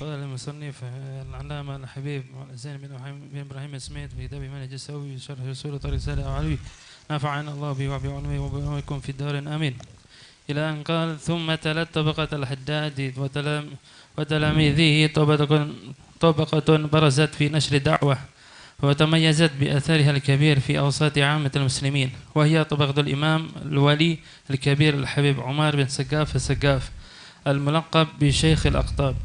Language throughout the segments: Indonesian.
قال المصنف العلامة الحبيب زين بن إبراهيم السميد في كتابه منهج السوي شرح رسول طريق سالة علوي نفعنا الله به وبعلمه وبعلمكم في الدار آمين. إلى أن قال ثم تلت طبقة الحداد وتلاميذه طبقة برزت في نشر الدعوة وتميزت بأثرها الكبير في أوساط عامة المسلمين، وهي طبقة الإمام الولي الكبير الحبيب عمر بن سقاف السقاف الملقب بشيخ الأقطاب،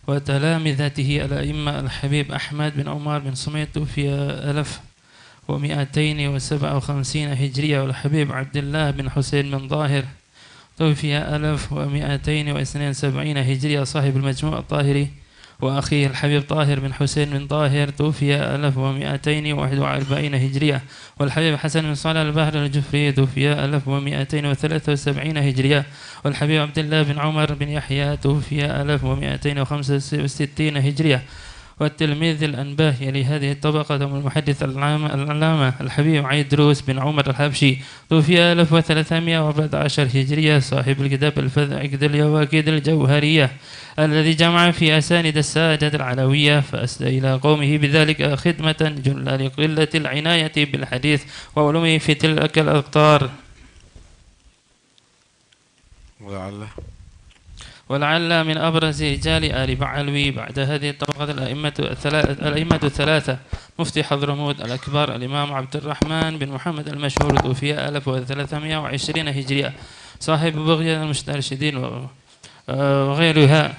وتلامذته الأئمة الحبيب أحمد بن عمر بن سميت في 1257 هجرية، والحبيب عبد الله بن حسين بن ظاهر توفي 1272 هجرية صاحب المجموع الطاهري، وأخيه الحبيب طاهر بن حسين بن طاهر توفي 1241 هجرية، والحبيب حسن بن صالح البحر الجفري توفي 1273 هجرية، والحبيب عبد الله بن عمر بن يحيى توفي 1265 هجرية. والتلميذ الأنباه يلي هذه الطبقة المحدث العلامة الحبيب عيدروس بن عمر الحبشي توفي 1314 هجرية صاحب الكتاب الفذ اليواكيد الجوهرية الذي جمع في أسانيد السادة العلوية، فأسدى إلى قومه بذلك خدمة جل لقلة العناية بالحديث وعلومه في تلك الأقطار. ولعل من أبرز رجال آل بعلوي بعد هذه الطبقة الأئمة الثلاثة مفتي حضرموت الأكبر الإمام عبد الرحمن بن محمد المشهور توفي 1320 هجرية صاحب بغية المسترشدين وغيرها.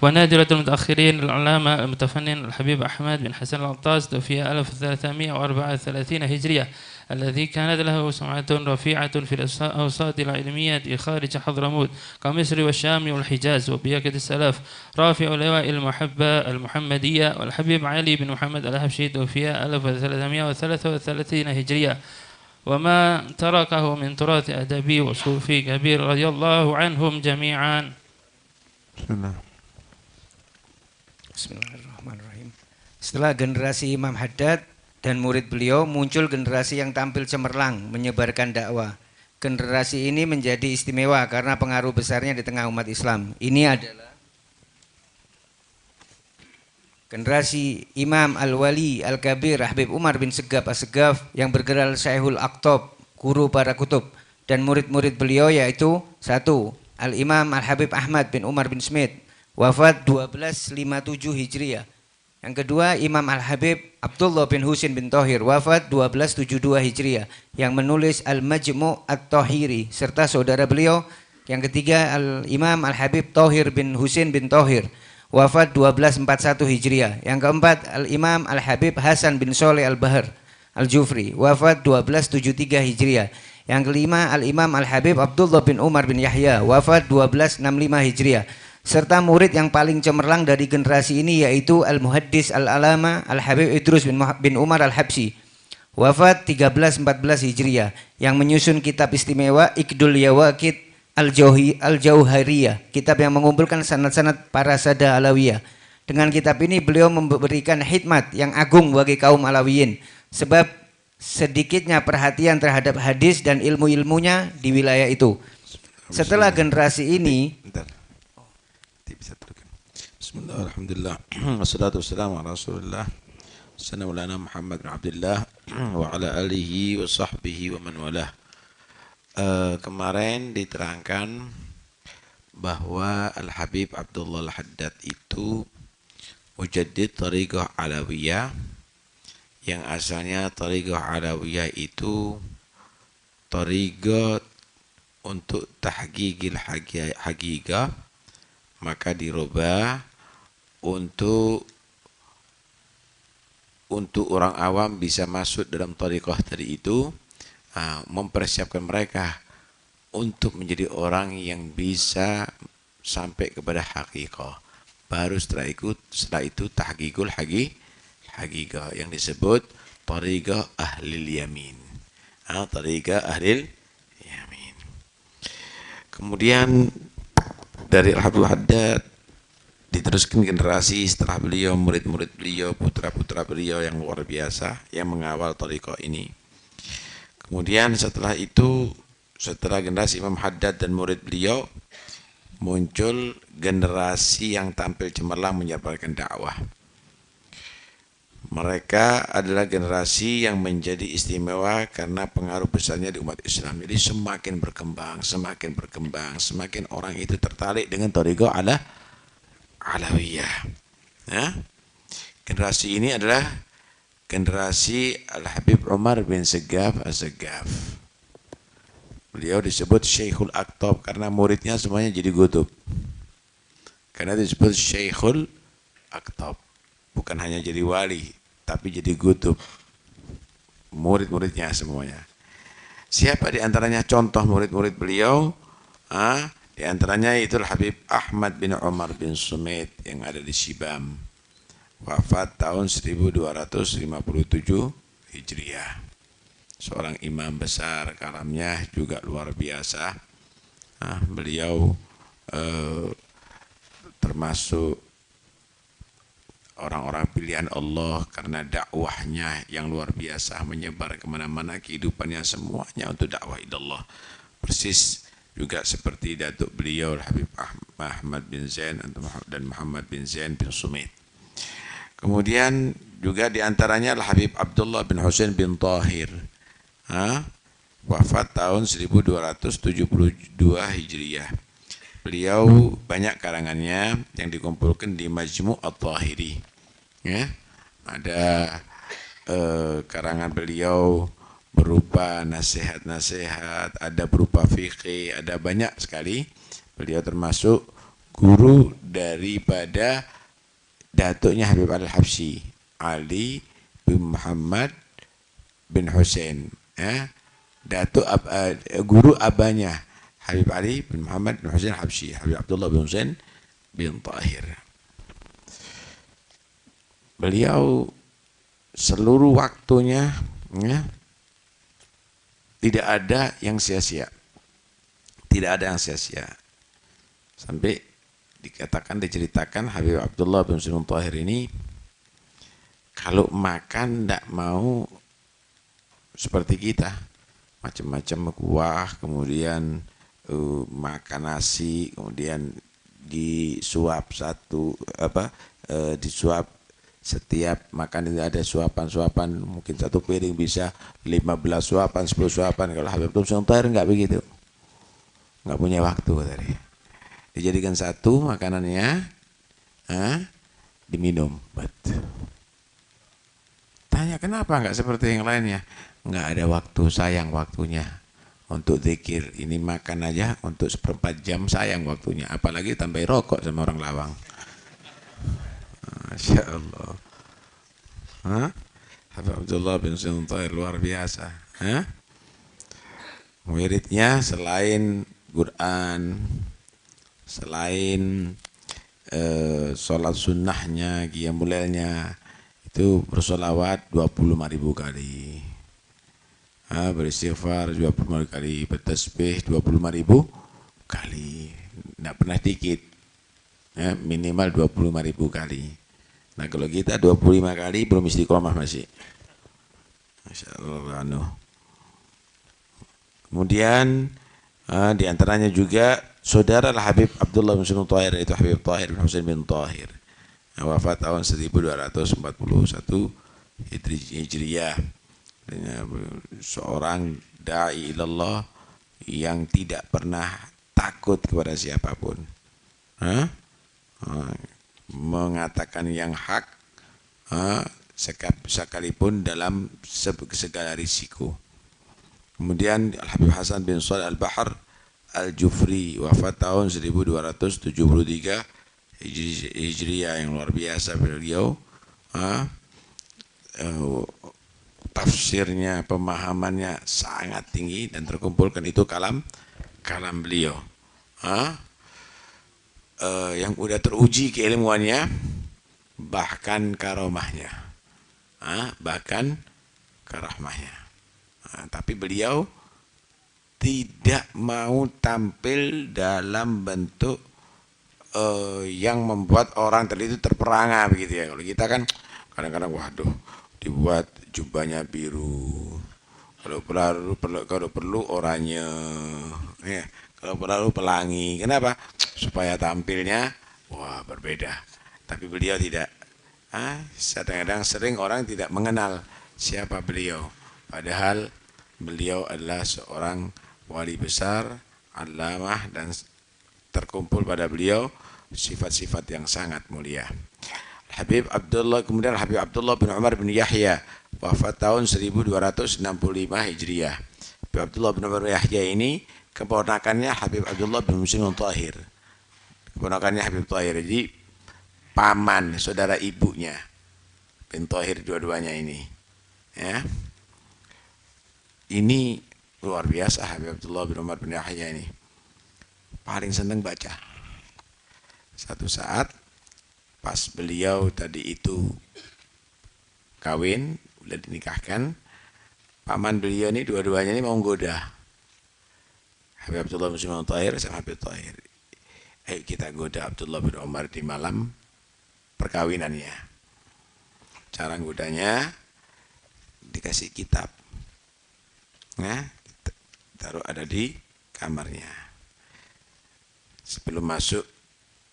ونادرة المتأخرين العلامة المتفنن الحبيب أحمد بن حسن العطاس توفي 1334 هجرية الذي كانت له سمعة رفيعة في الأوساط العلمية خارج حضرموت كمصر والشام والحجاز وبياكة السلاف، رافع لواء المحبة المحمدية. والحبيب علي بن محمد الحبشي توفي 1333 هجرية، وما تركه من تراث أدبي وصوفي كبير رضي الله عنهم جميعا. Bismillahirrahmanirrahim. Setelah generasi Imam Haddad dan murid beliau, muncul generasi yang tampil cemerlang menyebarkan dakwah. Generasi ini menjadi istimewa karena pengaruh besarnya di tengah umat Islam. Ini adalah generasi Imam Al-Wali Al-Kabir Habib Umar bin Segaf As-Segaf yang bergelar Syekhul Aqtab, guru para kutub, dan murid-murid beliau yaitu 1. Al-Imam Al-Habib Ahmad bin Umar bin Smith, wafat 1257 Hijriah. Yang kedua, Imam Al-Habib Abdullah bin Husin bin Tohir, wafat 1272 Hijriah, yang menulis Al-Majmu' At-Tahiri, serta saudara beliau. Yang ketiga, Al-Imam Al-Habib Tohir bin Husin bin Tohir, wafat 1241 Hijriah. Yang keempat, Al-Imam Al-Habib Hasan bin Soleh Al-Bahar Al-Jufri, wafat 1273 Hijriah. Yang kelima, Al-Imam Al-Habib Abdullah bin Umar bin Yahya, wafat 1265 Hijriah. Serta murid yang paling cemerlang dari generasi ini yaitu Al-Muhaddis Al-Alama Al-Habib Idrus bin Umar Al-Habsyi, wafat 1314 Hijriah, yang menyusun kitab istimewa Iqdul Yawaqid Al-Jauhariyah, kitab yang mengumpulkan sanad-sanad para sada Alawiyah. Dengan kitab ini beliau memberikan khidmat yang agung bagi kaum Alawiyin, sebab sedikitnya perhatian terhadap hadis dan ilmu-ilmunya di wilayah itu. Setelah generasi ini, Bismillah, alhamdulillah, wassalatu wassalamu ala rasulillah Sayyidina Muhammad bin Abdullah wa ala alihi wa sahbihi wa man walah. Kemarin diterangkan bahwa Al-Habib Abdullah Al-Haddad itu mujaddid Thariqah Alawiyah, yang asalnya Thariqah Alawiyah itu Thariqah untuk tahqiqil haqiqah, maka dirubah untuk orang awam bisa masuk dalam thariqah tadi itu, mempersiapkan mereka untuk menjadi orang yang bisa sampai kepada haqiqah. Baru setelah itu tahqiqul haqiqah yang disebut thariqah ahlil yamin. Thariqah ahlil yamin. Kemudian dari Al-Habib Haddad diteruskan generasi setelah beliau, murid-murid beliau, putra-putra beliau yang luar biasa yang mengawal thariqah ini. Kemudian setelah itu, setelah generasi Imam Haddad dan murid beliau, muncul generasi yang tampil cemerlang menyebarkan dakwah. Mereka adalah generasi yang menjadi istimewa karena pengaruh besarnya di umat Islam. Jadi semakin berkembang, semakin orang itu tertarik dengan thariqah alawiyah. Ya? Generasi ini adalah generasi Al-Habib Umar bin Segaf As-Segaf. Beliau disebut Syekhul Aqtab karena muridnya semuanya jadi gutub. Karena disebut Syekhul Aqtab. Bukan hanya jadi wali, tapi jadi gutub. Murid-muridnya semuanya. Siapa di antaranya contoh murid-murid beliau? Di antaranya itu Habib Ahmad bin Umar bin Sumait yang ada di Shibam. Wafat tahun 1257 Hijriah. Seorang imam besar, kalamnya juga luar biasa. Beliau termasuk orang-orang pilihan Allah karena dakwahnya yang luar biasa, menyebar kemana-mana, kehidupannya semuanya untuk dakwah ilallah. Persis juga seperti datuk beliau Habib Ahmad bin Zain dan Muhammad bin Zain bin Sumait. Kemudian juga diantaranya Habib Abdullah bin Husain bin Tahir, wafat tahun 1272 Hijriah. Beliau banyak karangannya yang dikumpulkan di Majmu' At-Tahiri. Ya, ada karangan beliau berupa nasihat-nasihat, ada berupa fikih, ada banyak sekali. Beliau termasuk guru daripada datuknya Habib Al-Habsyi, Ali bin Muhammad bin Husain. Ya, guru abahnya Habib Ali bin Muhammad bin Husain Al-Habsyi, Habib Abdullah bin Husain bin Tahir. Beliau seluruh waktunya tidak ada yang sia-sia. Tidak ada yang sia-sia. Sampai diceritakan Habib Abdullah bin Husain bin Tahir ini kalau makan tidak mau seperti kita. Macam-macam kuah, kemudian makan nasi, kemudian disuap disuap setiap makan itu ada suapan-suapan, mungkin satu piring bisa 15 suapan, 10 suapan. Kalau Habib Abdullah Tahir enggak begitu, enggak punya waktu tadi. Dijadikan satu makanannya, diminum. Tanya kenapa enggak seperti yang lainnya? Enggak ada waktu, sayang waktunya. Untuk zikir, ini makan aja untuk 1/4 jam sayang waktunya, apalagi tambah rokok sama orang lawang. Masya Allah. Habib Abdullah bin Husain Tahir luar biasa. Wiridnya selain Quran, selain sholat sunnahnya, qiyamul lailnya, itu bersolawat 25.000 kali. Beristighfar 25 kali, bertasbih 25.000 kali. Tidak pernah dikit, minimal 25.000 kali. Nah kalau kita 25 kali belum istiqomah masih. Masya Allah. Kemudian diantaranya juga saudara Habib Abdullah bin Husain Tahir, yaitu Habib Tahir bin Husain bin Tahir, wafat tahun 1241 Hijriyah. Seorang da'i ilallah yang tidak pernah takut kepada siapapun, mengatakan yang hak sekalipun dalam segala risiko. Kemudian Habib Hasan bin Shalih Al-Bahr Al-Jufri, wafat tahun 1273 Hijriyah, yang luar biasa beliau. Tafsirnya, pemahamannya sangat tinggi dan terkumpulkan itu kalam beliau. Yang udah teruji keilmuannya, bahkan karomahnya, tapi beliau tidak mau tampil dalam bentuk yang membuat orang itu terperangah begitu ya. Kalau kita kan kadang-kadang waduh, dibuat jubahnya biru, kalau perlu oranye, ya. lalu pelangi. Kenapa? Supaya tampilnya wah berbeda. Tapi beliau tidak. Kadang-kadang sering orang tidak mengenal siapa beliau. Padahal beliau adalah seorang wali besar, allamah, dan terkumpul pada beliau sifat-sifat yang sangat mulia. Habib Abdullah, kemudian Habib Abdullah bin Umar bin Yahya, wafat tahun 1265 Hijriah. Habib Abdullah bin Umar bin Yahya ini keponakannya Habib Abdullah bin Muslim Tahir. Keponakannya Habib Tahir, jadi paman, saudara ibunya bin Tahir, dua-duanya ini. Ya. Ini luar biasa Habib Abdullah bin Umar bin Yahya ini. Paling senang baca. Satu saat pas beliau tadi itu kawin, udah dinikahkan, paman beliau ini dua-duanya ini mau goda Habib Abdullah bin Muslim Tahir sama Habib Tahir. Ayo kita goda Abdullah bin Umar di malam perkawinannya. Cara godanya dikasih kitab, nah, taruh ada di kamarnya. Sebelum masuk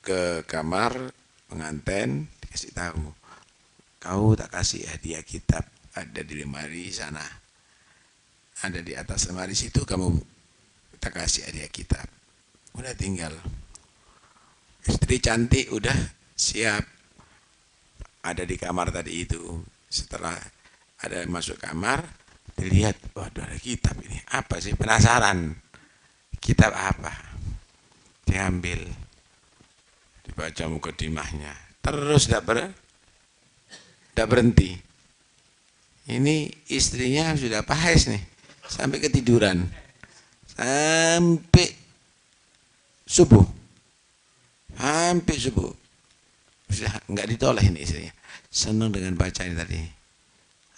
ke kamar pengantin dikasih tahu, kau tak kasih hadiah kitab, ada di lemari sana, ada di atas lemari situ, kamu tak kasih hadiah kitab. Udah tinggal istri cantik udah siap ada di kamar tadi itu. Setelah ada masuk kamar dilihat, waduh ada kitab ini, apa sih, penasaran kitab apa, diambil, dibaca mukadimahnya, terus tidak berhenti. Ini istrinya sudah pahes nih, sampai ketiduran, sampai subuh, sudah nggak ditoleh ini istrinya, senang dengan baca ini tadi.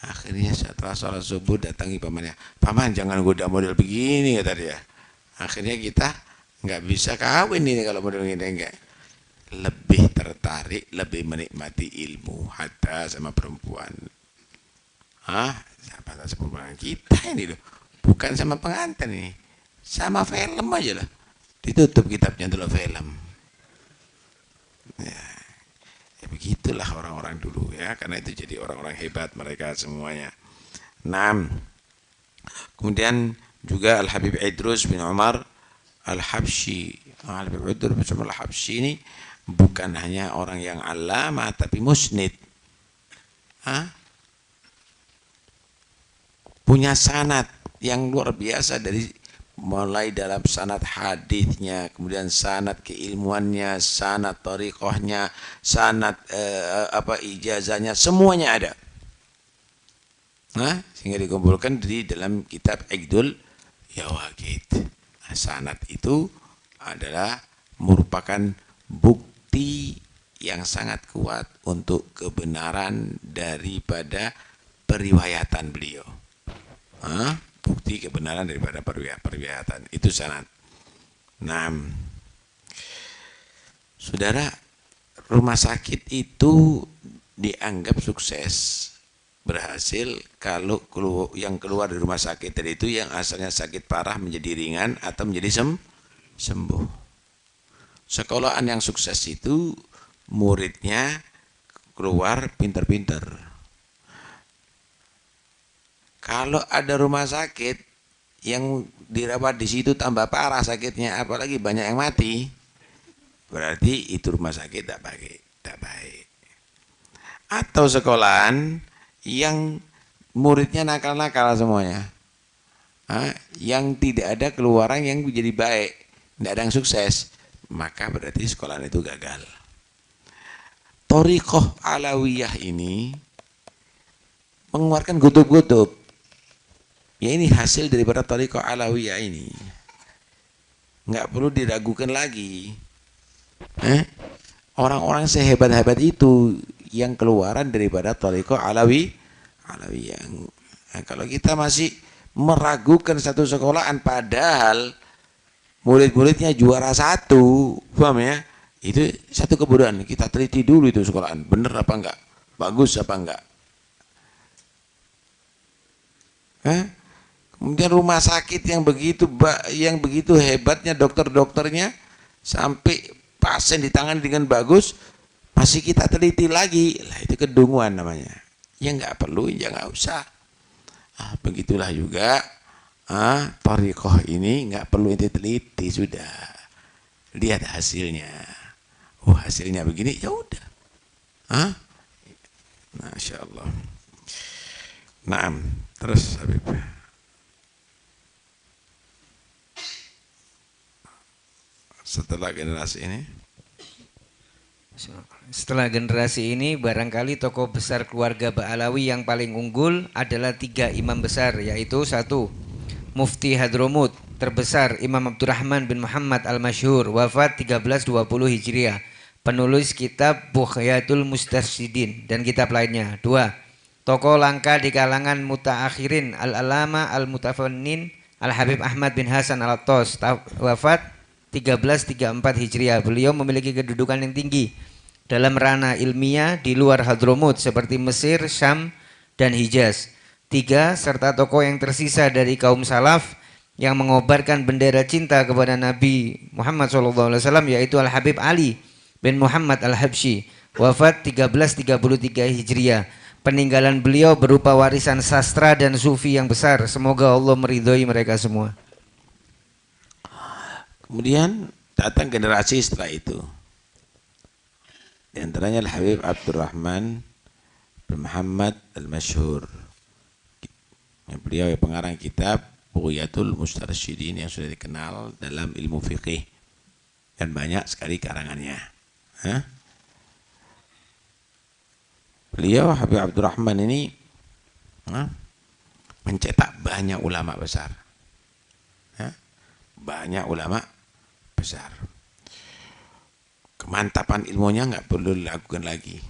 Akhirnya setelah sholat subuh datangi pamannya, paman jangan goda model begini kata dia. Akhirnya kita nggak bisa kawin ini kalau model ini, enggak. Lebih tertarik, lebih menikmati ilmu hatta sama perempuan. Siapa tahu perempuan kita ini loh, bukan sama pengantin ini, sama film aja lah, ditutup kitabnya dulu film. Ya begitulah orang-orang dulu ya, karena itu jadi orang-orang hebat mereka semuanya. 6. Kemudian juga Al-Habib Idrus bin Umar Al-Habsyi. Al-Habib Idrus bin Umar Al-Habsyi ini bukan hanya orang yang alama tapi musnid. Punya sanad yang luar biasa, dari mulai dalam sanad hadisnya, kemudian sanad keilmuannya, sanad thariqahnya, sanad ijazahnya, semuanya ada. Sehingga dikumpulkan di dalam kitab Iqdul Yawaqit. Sanad itu adalah merupakan bukti yang sangat kuat untuk kebenaran daripada periwayatan beliau. Bukti kebenaran daripada periwayatan itu sanad. 6. Saudara, rumah sakit itu dianggap sukses, berhasil kalau yang keluar dari rumah sakit tadi itu yang asalnya sakit parah menjadi ringan atau menjadi sembuh. Sekolahan yang sukses itu muridnya keluar pinter-pinter. Kalau ada rumah sakit yang dirawat di situ tambah parah sakitnya, apalagi banyak yang mati, berarti itu rumah sakit tak baik. Atau sekolahan yang muridnya nakal-nakal semuanya, yang tidak ada keluaran yang menjadi baik, tidak ada yang sukses, maka berarti sekolahan itu gagal. Thariqah Alawiyah ini mengeluarkan kutub-kutub. Ya ini hasil daripada Thariqah Alawiyah ini. Nggak perlu diragukan lagi. Orang-orang sehebat-hebat itu yang keluaran daripada Thariqah Alawiyah. Nah, kalau kita masih meragukan satu sekolahan padahal murid-muridnya juara 1, paham ya? Itu satu kebodohan. Kita teliti dulu itu sekolahan, bener apa enggak? Bagus apa enggak? Kemudian rumah sakit yang begitu hebatnya dokter-dokternya, sampai pasien ditangani dengan bagus, masih kita teliti lagi, lah itu kedunguan namanya. Ya nggak perlu, ya nggak usah. Begitulah juga thariqah ini nggak perlu teliti, sudah lihat hasilnya. Oh, hasilnya begini, ya udah. Masya Allah. Naam, terus Habib. Setelah generasi ini barangkali tokoh besar keluarga Ba'alawi yang paling unggul adalah 3 imam besar, yaitu 1. Mufti Hadramut terbesar Imam Abdurrahman bin Muhammad Al-Masyhur, wafat 1320 Hijriah, penulis kitab Bughyatul Mustarsyidin dan kitab lainnya. 2. Tokoh langka di kalangan mutaakhirin Al-Alama Al-Mutafannin Al-Habib Ahmad bin Hasan Al-Attas, wafat 1334 Hijriah. Beliau memiliki kedudukan yang tinggi dalam ranah ilmiah di luar Hadramut seperti Mesir, Syam, dan Hijaz. 3. Serta tokoh yang tersisa dari kaum salaf yang mengobarkan bendera cinta kepada Nabi Muhammad SAW, yaitu Al-Habib Ali bin Muhammad Al-Habsyi, wafat 1333 Hijriah. Peninggalan beliau berupa warisan sastra dan sufi yang besar. Semoga Allah meridhoi mereka semua. Kemudian datang generasi setelah itu. Di antaranya Al-Habib Abdurrahman bin Muhammad Al-Masyhur. Beliau yang pengarang kitab Bughyatul Mustarsyidin yang sudah dikenal dalam ilmu fikih dan banyak sekali karangannya. Beliau Habib Abdurrahman ini mencetak banyak ulama besar. Banyak ulama besar. Kemantapan ilmunya nggak perlu dilakukan lagi.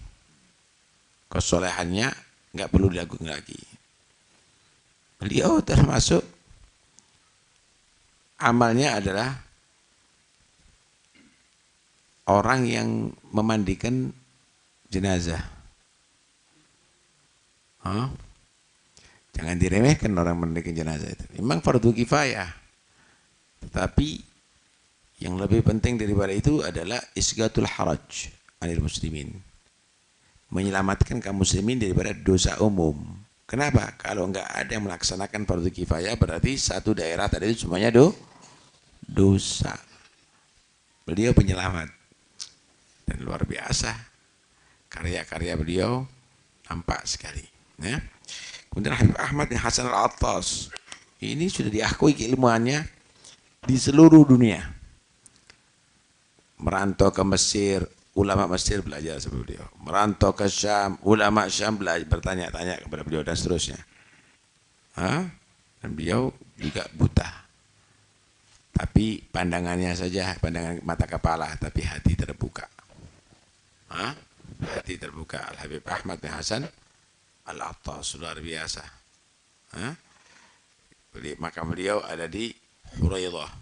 Kesolehannya nggak perlu dilakukan lagi. Beliau termasuk amalnya adalah orang yang memandikan jenazah. Jangan diremehkan orang memandikan jenazah itu. Memang fardu kifayah. Tetapi yang lebih penting daripada itu adalah isgatul haraj anil muslimin. Menyelamatkan kaum muslimin daripada dosa umum. Kenapa? Kalau enggak ada yang melaksanakan fardu kifayah, berarti satu daerah tadi itu semuanya dosa. Beliau penyelamat. Dan luar biasa. Karya-karya beliau nampak sekali. Ya. Kemudian Habib Ahmad bin Hasan Al-Attas. Ini sudah diakui keilmuannya di seluruh dunia. Merantau ke Mesir, ulama Mesir belajar sama beliau. Merantau ke Syam, ulama Syam belajar, bertanya-tanya kepada beliau dan seterusnya. Dan beliau juga buta. Tapi pandangannya saja, pandangan mata kepala, tapi hati terbuka. Hati terbuka. Al-Habib Ahmad bin Hasan Al-Attas, luar biasa. Maka beliau ada di Huraidah.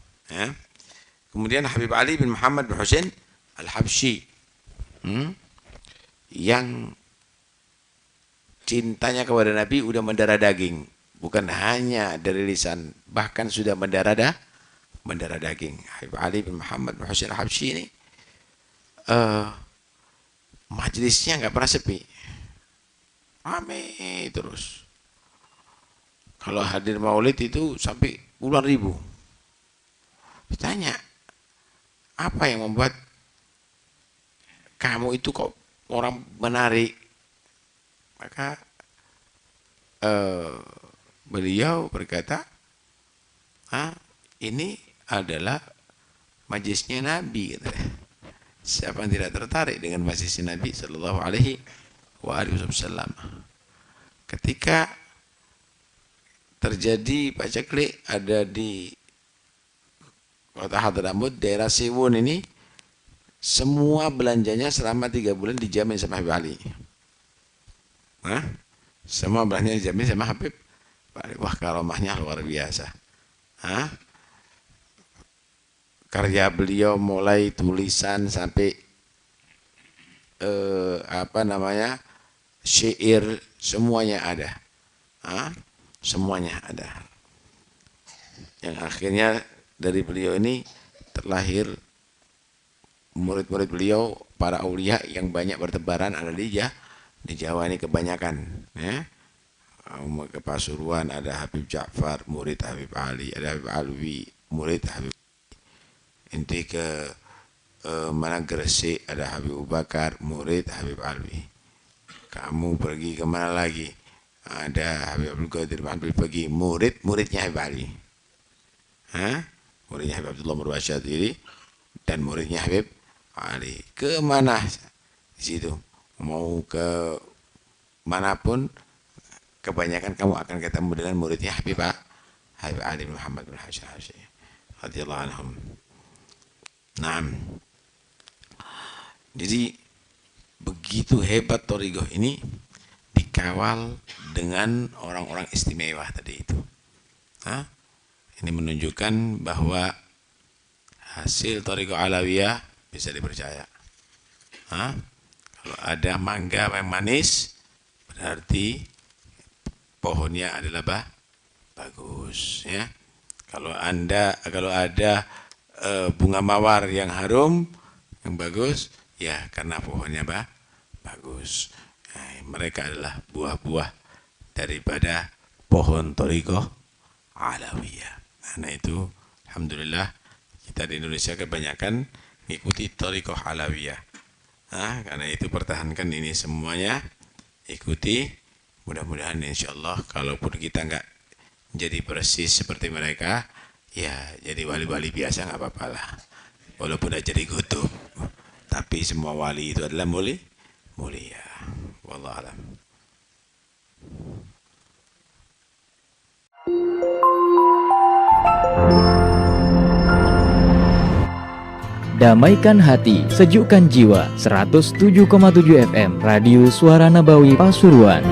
Kemudian Habib Ali bin Muhammad bin Husain Al-Habsyi, yang cintanya kepada Nabi udah mendarah daging, bukan hanya dari lisan, bahkan sudah mendarah daging. Habib Ali bin Muhammad bin Husain Al-Habsyi ini majelisnya nggak pernah sepi, ramai terus. Kalau hadir maulid itu sampai puluhan ribu. Ditanya, apa yang membuat kamu itu kok orang menarik? Maka beliau berkata, ini adalah majelisnya Nabi. Siapa yang tidak tertarik dengan majelisnya Nabi Sallallahu Alaihi Wasallam? Ketika terjadi pacaklik ada di kota Hadramut, daerah Siwun ini, semua belanjanya selama 3 bulan dijamin sama Habib Ali. Semua belanjanya dijamin sama Habib Ali. Wah, karomahnya luar biasa. Karya beliau mulai tulisan sampai syair, semuanya ada. Semuanya ada. yang akhirnya dari beliau ini terlahir murid-murid beliau, para aulia yang banyak bertebaran ada di Jawa ini kebanyakan, ya. Ke Pasuruan ada Habib Ja'far, murid Habib Ali, ada Habib Alwi, murid Habib. Inti ke mana Gresik ada Habib Abu Bakar, murid Habib Alwi. Kamu pergi kemana lagi? Ada Habib Abdul Qadir Habib pergi, muridnya Habib Ali. Muridnya Habib Abdullah Murwasyadiri dan muridnya Habib Ali. Kemana di situ? Mau ke manapun, kebanyakan kamu akan ketemu dengan muridnya Habib Ali bin Muhammad bin Hashim radhiyallahu anhum. Nah, jadi begitu hebat thariqah ini dikawal dengan orang-orang istimewa tadi itu. Ini menunjukkan bahwa hasil thariqah alawiyah bisa dipercaya. Kalau ada mangga yang manis, berarti pohonnya adalah bagus, ya. Kalau ada bunga mawar yang harum, yang bagus, ya karena pohonnya bagus. Mereka adalah buah-buah daripada pohon thariqah alawiyah. Nah itu alhamdulillah kita di Indonesia kebanyakan mengikuti thariqah alawiyah. Karena itu pertahankan ini semuanya, ikuti. Mudah-mudahan insyaallah kalaupun kita enggak jadi persis seperti mereka, ya jadi wali-wali biasa enggak apa-apa lah. Walaupun tidak jadi kutub, tapi semua wali itu adalah mulia. Wallahu a'lam. Damaikan hati, sejukkan jiwa. 107,7 FM Radio Suara Nabawi Pasuruan.